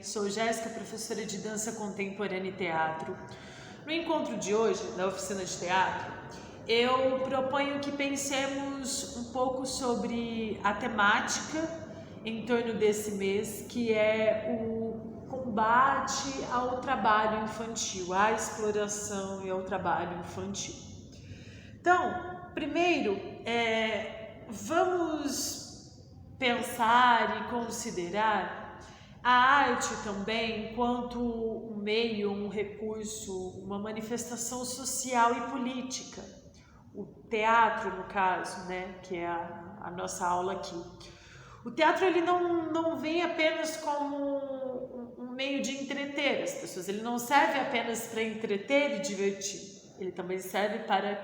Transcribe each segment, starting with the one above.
Sou Jéssica, professora de dança contemporânea e teatro. No encontro de hoje, da oficina de teatro, eu proponho que pensemos um pouco sobre a temática em torno desse mês, que é o combate ao trabalho infantil, à exploração e ao trabalho infantil. Então, primeiro, vamos pensar e considerar a arte também enquanto um meio, um recurso, uma manifestação social e política. O teatro, no caso, né, que é a nossa aula aqui. O teatro ele não vem apenas como um meio de entreter as pessoas, ele não serve apenas para entreter e divertir. Ele também serve para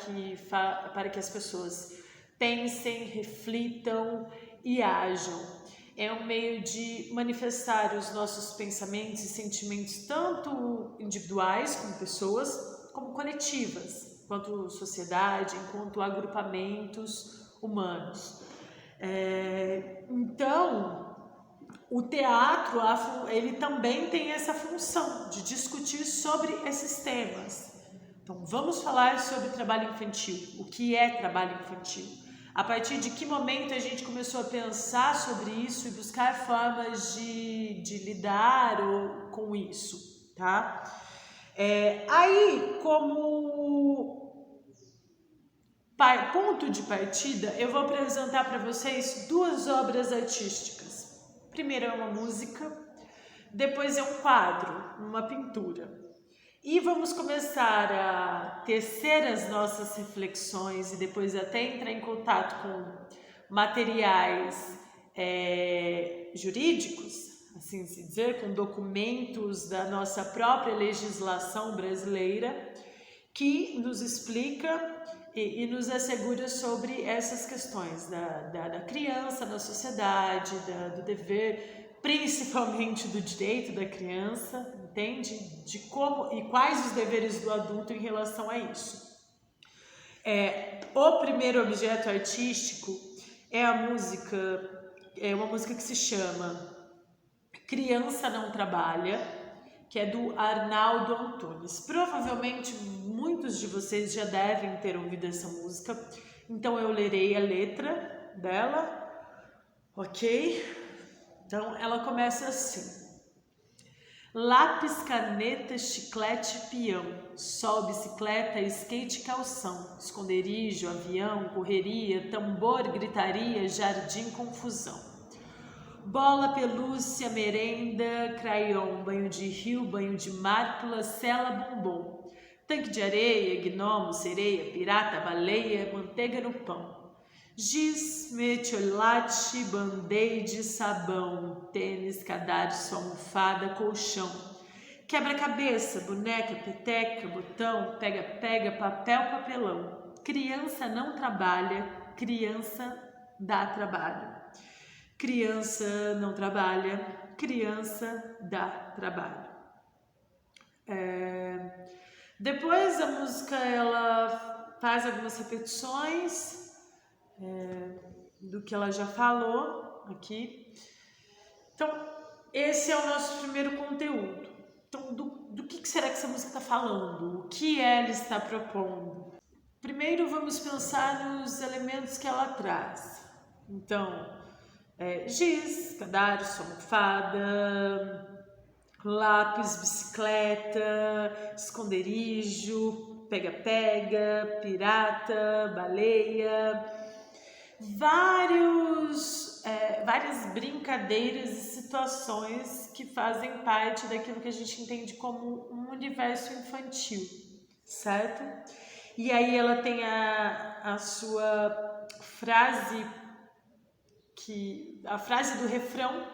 que as pessoas pensem, reflitam e ajam. É um meio de manifestar os nossos pensamentos e sentimentos, tanto individuais, como pessoas, como coletivas, enquanto sociedade, enquanto agrupamentos humanos. Então, o teatro, ele também tem essa função de discutir sobre esses temas. Então, vamos falar sobre trabalho infantil. O que é trabalho infantil? A partir de que momento a gente começou a pensar sobre isso e buscar formas de lidar com isso, tá? Aí, como ponto de partida, eu vou apresentar para vocês duas obras artísticas. Primeiro é uma música, depois é um quadro, uma pintura. E vamos começar a tecer as nossas reflexões e depois até entrar em contato com materiais jurídicos, assim se dizer, com documentos da nossa própria legislação brasileira, que nos explica e nos assegura sobre essas questões da criança na sociedade, do dever, principalmente do direito da criança, entende? De como e quais os deveres do adulto em relação a isso. O primeiro objeto artístico é uma música que se chama Criança Não Trabalha, que é do Arnaldo Antunes. Provavelmente muitos de vocês já devem ter ouvido essa música, então eu lerei a letra dela, ok? Então ela começa assim: lápis, caneta, chiclete, peão, sol, bicicleta, skate, calção, esconderijo, avião, correria, tambor, gritaria, jardim, confusão. Bola, pelúcia, merenda, crayon, banho de rio, banho de mar, pulacela, bombom, tanque de areia, gnomo, sereia, pirata, baleia, manteiga no pão. Giz, metiolate, band-aid, sabão, tênis, cadarço, almofada, colchão. Quebra-cabeça, boneca, peteca, botão, pega-pega, papel, papelão. Criança não trabalha, criança dá trabalho. Criança não trabalha, criança dá trabalho. Depois a música ela faz algumas repetições do que ela já falou aqui. Então, esse é o nosso primeiro conteúdo. Então, do que será que essa música está falando? O que ela está propondo? Primeiro, vamos pensar nos elementos que ela traz. Então, giz, cadarço, almofada, lápis, bicicleta, esconderijo, pega-pega, pirata, baleia, várias brincadeiras e situações que fazem parte daquilo que a gente entende como um universo infantil, certo? E aí ela tem a sua frase, a frase do refrão,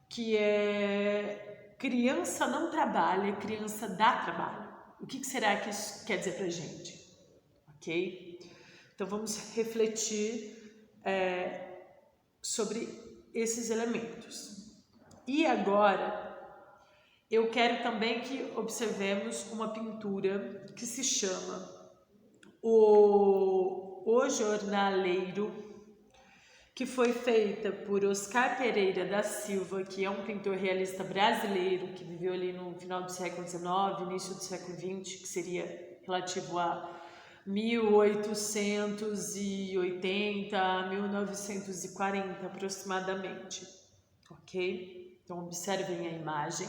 que é: criança não trabalha, criança dá trabalho. O que será que isso quer dizer pra gente? Ok? Então vamos refletir sobre esses elementos. E agora eu quero também que observemos uma pintura que se chama O Jornaleiro, que foi feita por Oscar Pereira da Silva, que é um pintor realista brasileiro, que viveu ali no final do século XIX, início do século XX, que seria relativo a 1880 a 1940 aproximadamente, ok? Então observem a imagem.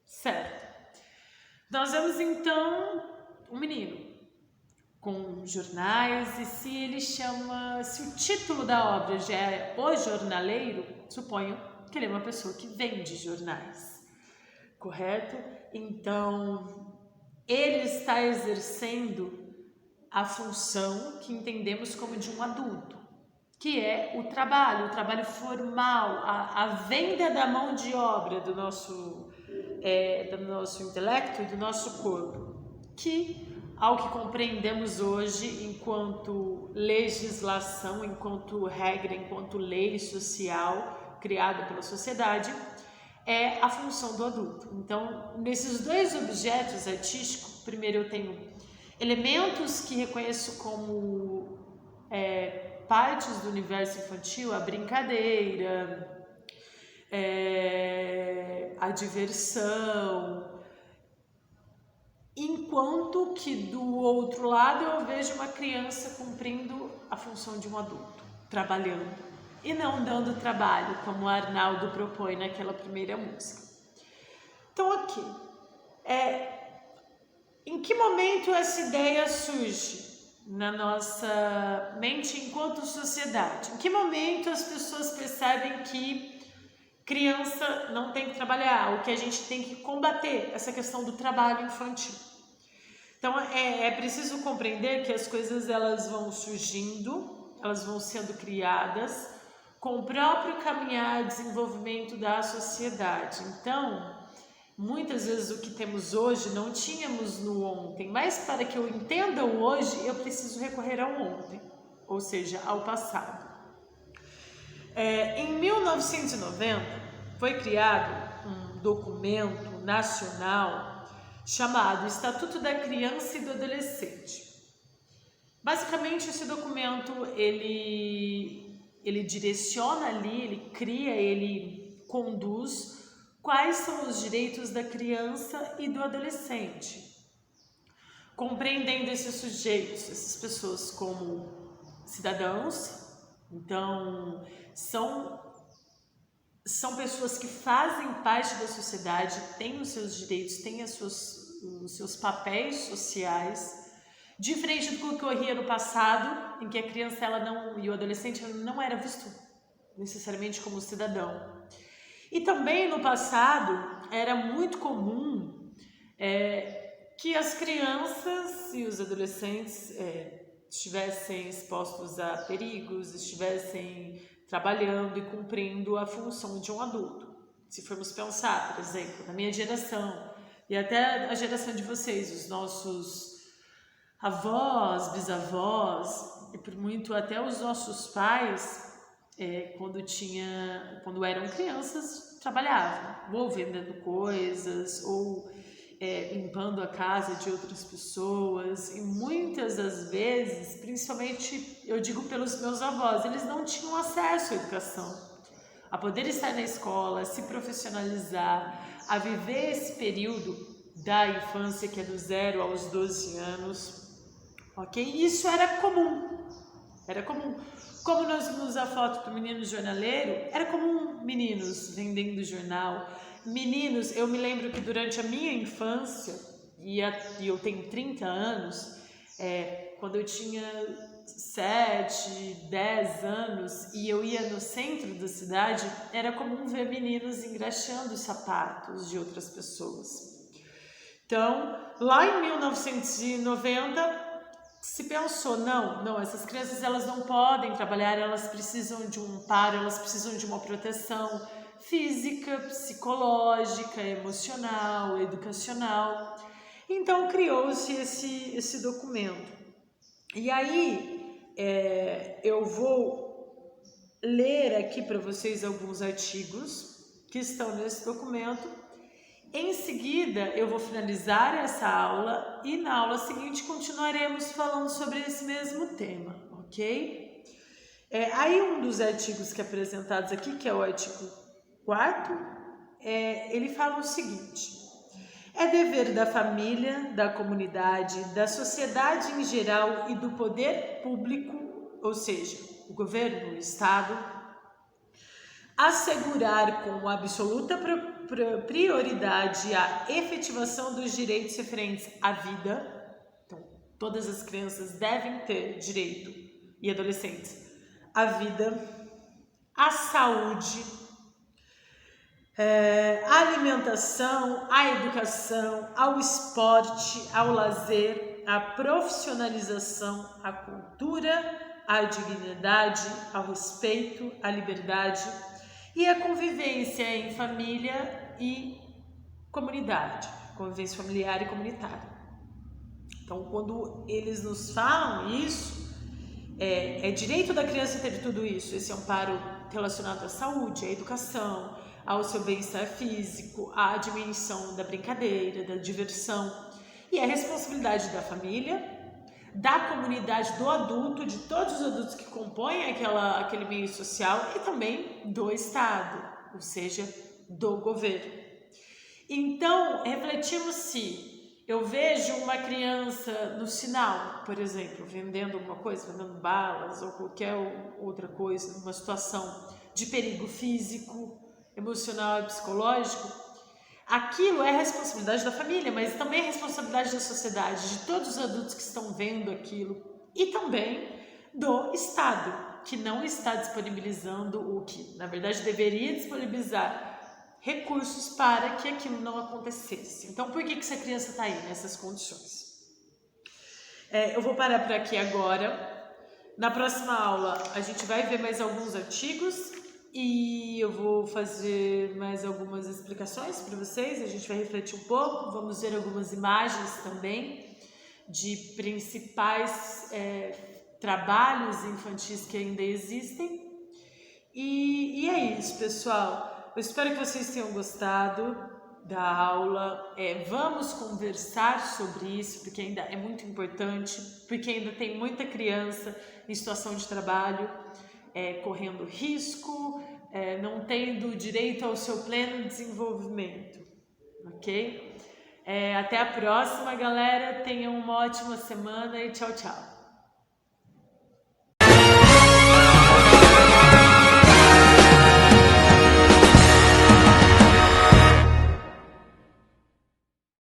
Certo. Nós vemos então um menino com jornais, e se o título da obra já é O Jornaleiro, suponho que ele é uma pessoa que vende jornais, correto? Então, ele está exercendo a função que entendemos como de um adulto, que é o trabalho formal, a venda da mão de obra do nosso intelecto e do nosso corpo, que, ao que compreendemos hoje enquanto legislação, enquanto regra, enquanto lei social criada pela sociedade, é a função do adulto. Então, nesses dois objetos artísticos, primeiro eu tenho elementos que reconheço como partes do universo infantil, a brincadeira, a diversão, enquanto que do outro lado eu vejo uma criança cumprindo a função de um adulto, trabalhando e não dando trabalho, como o Arnaldo propõe naquela primeira música. Então aqui, em que momento essa ideia surge na nossa mente enquanto sociedade? Em que momento as pessoas percebem que criança não tem que trabalhar, ou que a gente tem que combater essa questão do trabalho infantil? Então é preciso compreender que as coisas elas vão surgindo, elas vão sendo criadas com o próprio caminhar e desenvolvimento da sociedade. Então, muitas vezes o que temos hoje não tínhamos no ontem, mas para que eu entenda o hoje, eu preciso recorrer ao ontem, ou seja, ao passado. Em 1990, foi criado um documento nacional chamado Estatuto da Criança e do Adolescente. Basicamente, esse documento, ele direciona ali, ele cria, ele conduz quais são os direitos da criança e do adolescente, compreendendo esses sujeitos, essas pessoas como cidadãos. Então, são pessoas que fazem parte da sociedade, têm os seus direitos, têm os seus papéis sociais, diferente do que ocorria no passado, em que a criança e o adolescente não era visto necessariamente como cidadão. E também no passado era muito comum que as crianças e os adolescentes estivessem expostos a perigos, estivessem trabalhando e cumprindo a função de um adulto. Se formos pensar, por exemplo, na minha geração e até a geração de vocês, os nossos avós, bisavós e por muito até os nossos pais, quando eram crianças, trabalhavam, ou vendendo coisas, ou limpando a casa de outras pessoas, e muitas das vezes, principalmente eu digo pelos meus avós, eles não tinham acesso à educação, a poder estar na escola, a se profissionalizar, a viver esse período da infância, que é do 0 aos 12 anos, ok? Isso era comum, Como nós vimos a foto do menino jornaleiro, era comum meninos vendendo jornal. Meninos, eu me lembro que durante a minha infância, e eu tenho 30 anos, quando eu tinha 7, 10 anos e eu ia no centro da cidade, era comum ver meninos engraxando os sapatos de outras pessoas. Então, lá em 1990, se pensou, não, essas crianças elas não podem trabalhar, elas precisam de um amparo, elas precisam de uma proteção física, psicológica, emocional, educacional. Então criou-se esse documento. E aí eu vou ler aqui para vocês alguns artigos que estão nesse documento. Em seguida, eu vou finalizar essa aula e na aula seguinte continuaremos falando sobre esse mesmo tema, ok? Aí um dos artigos que é apresentados aqui, que é o artigo 4º, ele fala o seguinte: é dever da família, da comunidade, da sociedade em geral e do poder público, ou seja, o governo, o Estado, assegurar com absoluta prioridade a efetivação dos direitos referentes à vida. Então, todas as crianças devem ter direito, e adolescentes, à vida, à saúde, à alimentação, à educação, ao esporte, ao lazer, à profissionalização, à cultura, à dignidade, ao respeito, à liberdade e à convivência em família e comunidade, convivência familiar e comunitária. Então, quando eles nos falam isso, é direito da criança ter tudo isso, esse amparo relacionado à saúde, à educação, ao seu bem-estar físico, à diminuição da brincadeira, da diversão, e a responsabilidade da família, da comunidade, do adulto, de todos os adultos que compõem aquele meio social e também do Estado, ou seja, do governo. Então, refletimos se eu vejo uma criança no sinal, por exemplo, vendendo alguma coisa, vendendo balas ou qualquer outra coisa, numa situação de perigo físico, emocional e psicológico, aquilo é responsabilidade da família, mas também é responsabilidade da sociedade, de todos os adultos que estão vendo aquilo e também do Estado, que não está disponibilizando o que, na verdade, deveria disponibilizar recursos para que aquilo não acontecesse. Então, por que essa criança está aí nessas condições? Eu vou parar por aqui agora. Na próxima aula, a gente vai ver mais alguns artigos e eu vou fazer mais algumas explicações para vocês. A gente vai refletir um pouco, vamos ver algumas imagens também de principais trabalhos infantis que ainda existem. E é isso, pessoal. Eu espero que vocês tenham gostado da aula. Vamos conversar sobre isso, porque ainda é muito importante, porque ainda tem muita criança em situação de trabalho, correndo risco, não tendo direito ao seu pleno desenvolvimento, ok? Até a próxima, galera. Tenham uma ótima semana e tchau, tchau.